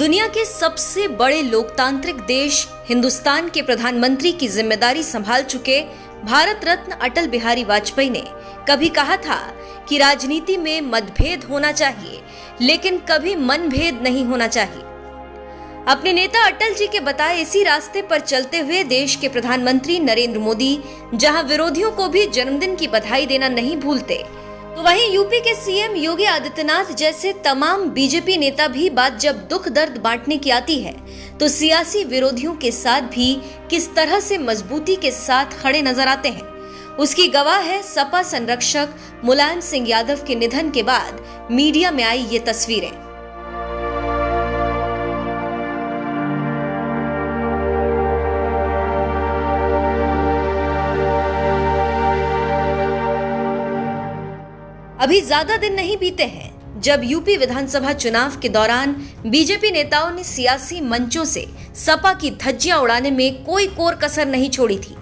दुनिया के सबसे बड़े लोकतांत्रिक देश हिंदुस्तान के प्रधानमंत्री की जिम्मेदारी संभाल चुके भारत रत्न अटल बिहारी वाजपेयी ने कभी कहा था कि राजनीति में मतभेद होना चाहिए, लेकिन कभी मनभेद नहीं होना चाहिए। अपने नेता अटल जी के बताए इसी रास्ते पर चलते हुए देश के प्रधानमंत्री नरेंद्र मोदी जहां विरोधियों को भी जन्मदिन की बधाई देना नहीं भूलते, तो वहीं यूपी के सीएम योगी आदित्यनाथ जैसे तमाम बीजेपी नेता भी बात जब दुख दर्द बांटने की आती है तो सियासी विरोधियों के साथ भी किस तरह से मजबूती के साथ खड़े नजर आते हैं, उसकी गवाह है सपा संरक्षक मुलायम सिंह यादव के निधन के बाद मीडिया में आई ये तस्वीरें। अभी ज्यादा दिन नहीं बीते हैं जब यूपी विधानसभा चुनाव के दौरान बीजेपी नेताओं ने सियासी मंचों से सपा की धज्जियां उड़ाने में कोई कोर कसर नहीं छोड़ी थी।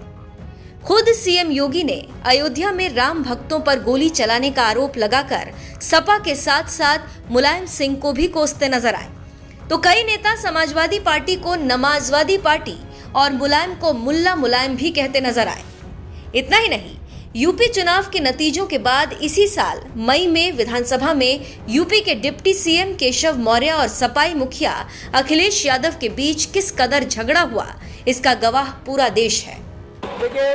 खुद सीएम योगी ने अयोध्या में राम भक्तों पर गोली चलाने का आरोप लगाकर सपा के साथ साथ मुलायम सिंह को भी कोसते नजर आए, तो कई नेता समाजवादी पार्टी को नमाजवादी पार्टी और मुलायम को मुल्ला मुलायम भी कहते नजर आए। इतना ही नहीं, यूपी चुनाव के नतीजों के बाद इसी साल मई में विधानसभा में यूपी के डिप्टी सीएम केशव मौर्य और सपाई मुखिया अखिलेश यादव के बीच किस कदर झगड़ा हुआ, इसका गवाह पूरा देश है। देखिए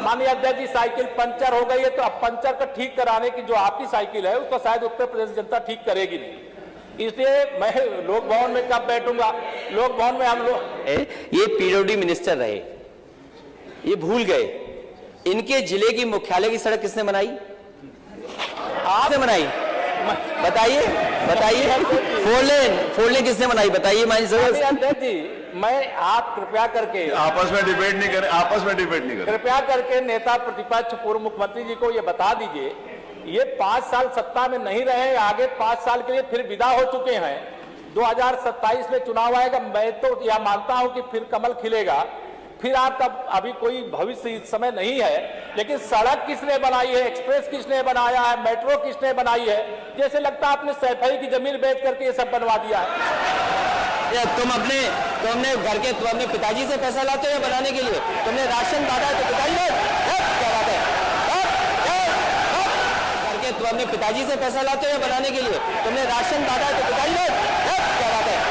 माननीय अध्यक्ष जी, साइकिल पंचर हो गई है तो अब पंचर को ठीक कराने की जो आपकी साइकिल है उसको शायद उत्तर प्रदेश जनता ठीक करेगी नहीं, इसलिए मैं लोक भवन में कब बैठूंगा। लोक भवन में हम लोग ये पीडब्ल्यूडी मिनिस्टर रहे, ये भूल गए इनके जिले की मुख्यालय की सड़क किसने बनाई? आपने बनाई? बताइए बताइए। फोर लेन किसने बनाई बताइए? अध्यक्ष जी, मैं आप कृपया करके आपस में डिबेट नहीं करें। कृपया करके नेता प्रतिपक्ष पूर्व मुख्यमंत्री जी को ये बता दीजिए, ये 5 साल सत्ता में नहीं रहे, आगे 5 साल के लिए फिर विदा हो चुके हैं। 2027 में चुनाव आएगा, मैं तो यह मानता हूं कि फिर कमल खिलेगा, फिर आपका अभी कोई भविष्य इस समय नहीं है, लेकिन सड़क किसने बनाई है, एक्सप्रेस किसने बनाया है, मेट्रो किसने बनाई है? जैसे लगता है आपने सैफई की जमीन बेच करके ये सब बनवा दिया है। तुमने तुम अपने पिताजी से पैसा लाते हो बनाने के लिए? तुमने राशन बांटा है तो पिताजी क्या बात है? तुम अपने पिताजी से पैसा लाते हो बनाने के लिए? तुमने राशन बांटा है तो पिताजी क्या बात है?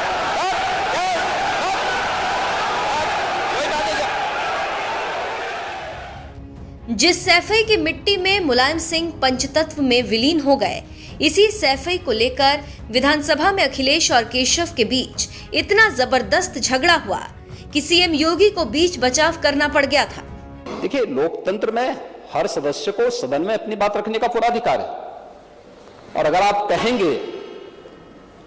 जिस सैफई की मिट्टी में मुलायम सिंह पंचतत्व में विलीन हो गए, इसी सैफई को लेकर विधानसभा में अखिलेश और केशव के बीच इतना जबरदस्त झगड़ा हुआ कि सीएम योगी को बीच बचाव करना पड़ गया था। देखिए, लोकतंत्र में हर सदस्य को सदन में अपनी बात रखने का पूरा अधिकार है, और अगर आप कहेंगे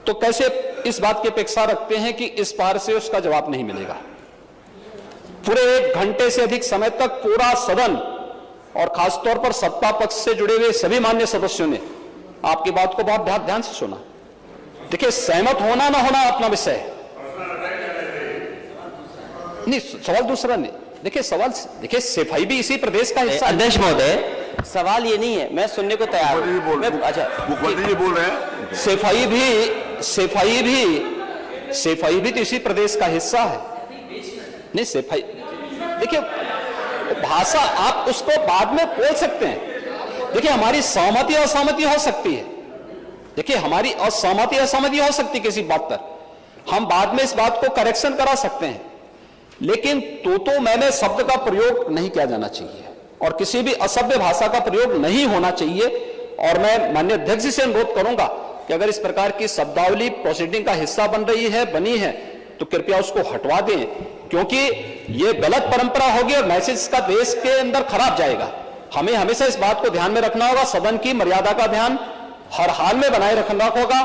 तो कैसे इस बात की अपेक्षा रखते हैं कि इस पार से उसका जवाब नहीं मिलेगा? पूरे 1 घंटे से अधिक समय तक पूरा सदन और खासतौर पर सत्ता पक्ष से जुड़े हुए सभी मान्य सदस्यों ने आपकी बात को बहुत ध्यान से सुना। देखिए, सहमत होना ना होना अपना विषय है, नहीं सवाल दूसरा नहीं। देखिए सफाई भी इसी प्रदेश का हिस्सा है। अध्यक्ष महोदय, सवाल ये नहीं है, मैं सुनने को तैयार हूं। अच्छा, मुख्यमंत्री जी बोल रहे हैं, सफाई भी तो इसी प्रदेश का हिस्सा है। नहीं सफाई, देखिए भाषा आप उसको बाद में बोल सकते हैं। देखिए, हमारी सहमति असहमति हो सकती है, देखिए हमारी असहमति असहमति हो सकती है किसी बात पर, हम बाद में इस बात को करेक्शन करा सकते हैं, लेकिन तो मैंने शब्द का प्रयोग नहीं किया जाना चाहिए और किसी भी असभ्य भाषा का प्रयोग नहीं होना चाहिए। और मैं माननीय अध्यक्ष जी से अनुरोध करूंगा कि अगर इस प्रकार की शब्दावली प्रोसीडिंग का हिस्सा बनी है तो कृपया उसको हटवा दें, क्योंकि यह गलत परंपरा होगी और मैसेज का देश के अंदर खराब जाएगा। हमें हमेशा इस बात को ध्यान में रखना होगा, सदन की मर्यादा का ध्यान हर हाल में बनाए रखना होगा।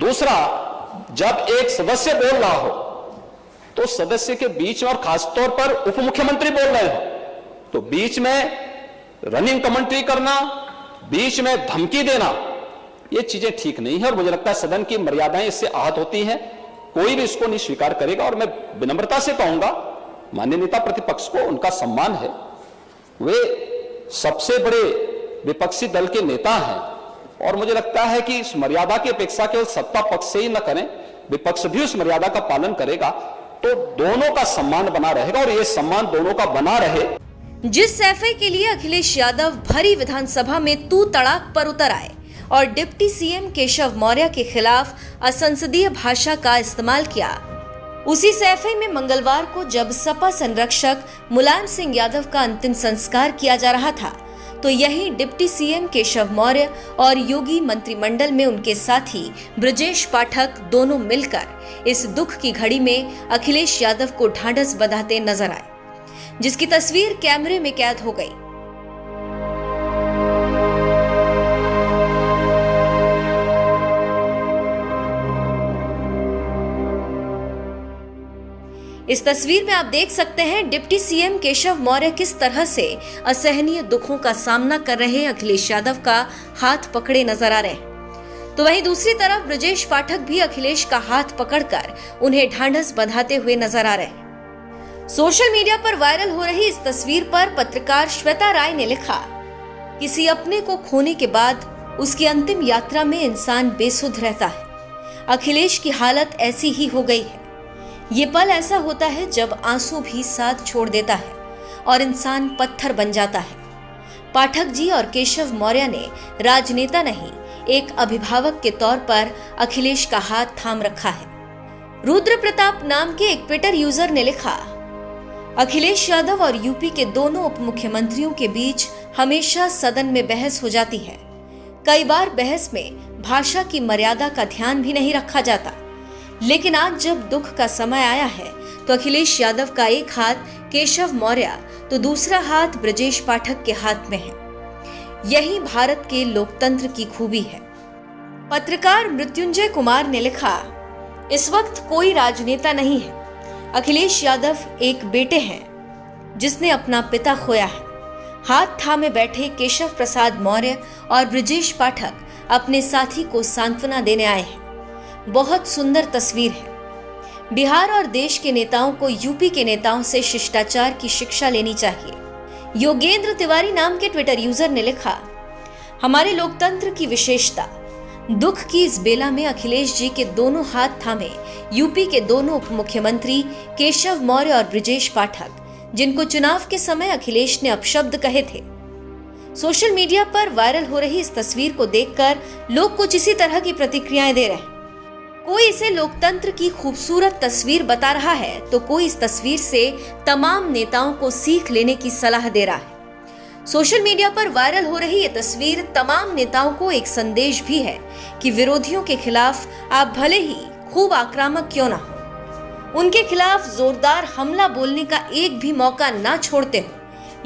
दूसरा, जब एक सदस्य बोल रहा हो तो सदस्य के बीच में, और खासतौर पर उप मुख्यमंत्री बोल रहे हो, तो बीच में रनिंग कमेंट्री करना, बीच में धमकी देना, ये चीजें ठीक नहीं है और मुझे लगता है सदन की मर्यादाएं इससे आहत होती हैं। कोई भी इसको नहीं स्वीकार करेगा और मैं विनम्रता से कहूंगा, माननीय नेता प्रतिपक्ष को उनका सम्मान है, वे सबसे बड़े विपक्षी दल के नेता हैं और मुझे लगता है कि इस मर्यादा की अपेक्षा केवल सत्ता पक्ष से ही न करें, विपक्ष भी उस मर्यादा का पालन करेगा तो दोनों का सम्मान बना रहेगा और ये सम्मान दोनों का बना रहे। जिस सैफई के लिए अखिलेश यादव भरी विधानसभा में तू तड़ाक पर उतर आए और डिप्टी सीएम केशव मौर्य के खिलाफ असंसदीय भाषा का इस्तेमाल किया, उसी सैफई में मंगलवार को जब सपा संरक्षक मुलायम सिंह यादव का अंतिम संस्कार किया जा रहा था, तो यही डिप्टी सीएम केशव मौर्य और योगी मंत्रिमंडल में उनके साथी ब्रजेश पाठक दोनों मिलकर इस दुख की घड़ी में अखिलेश यादव को ढांढस बंधाते नजर आए, जिसकी तस्वीर कैमरे में कैद हो गई। इस तस्वीर में आप देख सकते हैं डिप्टी सीएम केशव मौर्य किस तरह से असहनीय दुखों का सामना कर रहे अखिलेश यादव का हाथ पकड़े नजर आ रहे हैं, तो वहीं दूसरी तरफ ब्रजेश पाठक भी अखिलेश का हाथ पकड़कर उन्हें ढांढस बंधाते हुए नजर आ रहे हैं। सोशल मीडिया पर वायरल हो रही इस तस्वीर पर पत्रकार श्वेता राय ने लिखा, किसी अपने को खोने के बाद उसकी अंतिम यात्रा में इंसान बेसुध रहता है। अखिलेश की हालत ऐसी ही हो गई है। ये पल ऐसा होता है जब आंसू भी साथ छोड़ देता है और इंसान पत्थर बन जाता है। पाठक जी और केशव मौर्य ने राजनेता नहीं, एक अभिभावक के तौर पर अखिलेश का हाथ थाम रखा है। रुद्र प्रताप नाम के एक ट्विटर यूजर ने लिखा, अखिलेश यादव और यूपी के दोनों उप मुख्यमंत्रियों के बीच हमेशा सदन में बहस हो जाती है। कई बार बहस में भाषा की मर्यादा का ध्यान भी नहीं रखा जाता, लेकिन आज जब दुख का समय आया है तो अखिलेश यादव का एक हाथ केशव मौर्य तो दूसरा हाथ ब्रजेश पाठक के हाथ में है। यही भारत के लोकतंत्र की खूबी है। पत्रकार मृत्युंजय कुमार ने लिखा, इस वक्त कोई राजनेता नहीं है। अखिलेश यादव एक बेटे हैं जिसने अपना पिता खोया है। हाथ थामे बैठे केशव प्रसाद मौर्य और ब्रजेश पाठक अपने साथी को सांत्वना देने आए हैं। बहुत सुंदर तस्वीर है। बिहार और देश के नेताओं को यूपी के नेताओं से शिष्टाचार की शिक्षा लेनी चाहिए। योगेंद्र तिवारी नाम के ट्विटर यूजर ने लिखा, हमारे लोकतंत्र की विशेषता, दुख की इस बेला में अखिलेश जी के दोनों हाथ थामे यूपी के दोनों उप मुख्यमंत्री केशव मौर्य और ब्रजेश पाठक, जिनको चुनाव के समय अखिलेश ने अपशब्द कहे थे। सोशल मीडिया पर वायरल हो रही इस तस्वीर को देखकर लोग कुछ इसी तरह की प्रतिक्रियाएं दे रहे हैं। कोई इसे लोकतंत्र की खूबसूरत तस्वीर बता रहा है तो कोई इस तस्वीर से तमाम नेताओं को सीख लेने की सलाह दे रहा है। सोशल मीडिया पर वायरल हो रही ये तस्वीर तमाम नेताओं को एक संदेश भी है कि विरोधियों के खिलाफ आप भले ही खूब आक्रामक क्यों ना हो, उनके खिलाफ जोरदार हमला बोलने का एक भी मौका ना छोड़ते हो,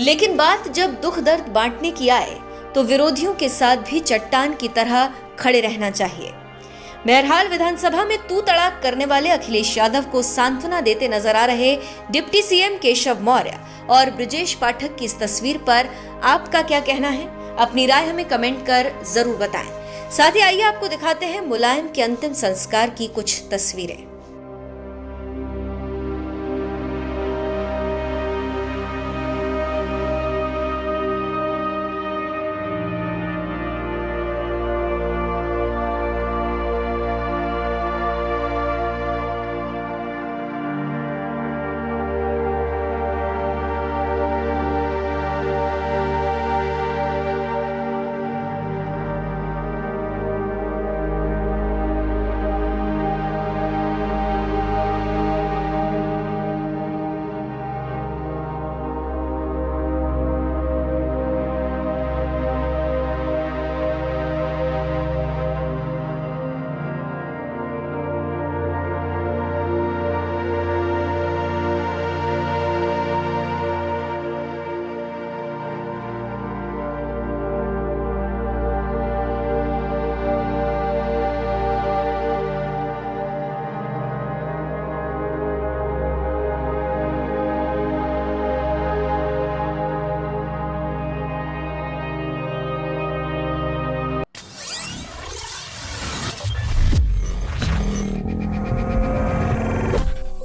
लेकिन बात जब दुख दर्द बांटने की आए तो विरोधियों के साथ भी चट्टान की तरह खड़े रहना चाहिए। बहरहाल विधानसभा में तू तड़ाक करने वाले अखिलेश यादव को सांत्वना देते नजर आ रहे डिप्टी सीएम केशव मौर्य और ब्रजेश पाठक की इस तस्वीर पर आपका क्या कहना है? अपनी राय हमें कमेंट कर जरूर बताएं। साथ ही आइए आपको दिखाते हैं मुलायम के अंतिम संस्कार की कुछ तस्वीरें।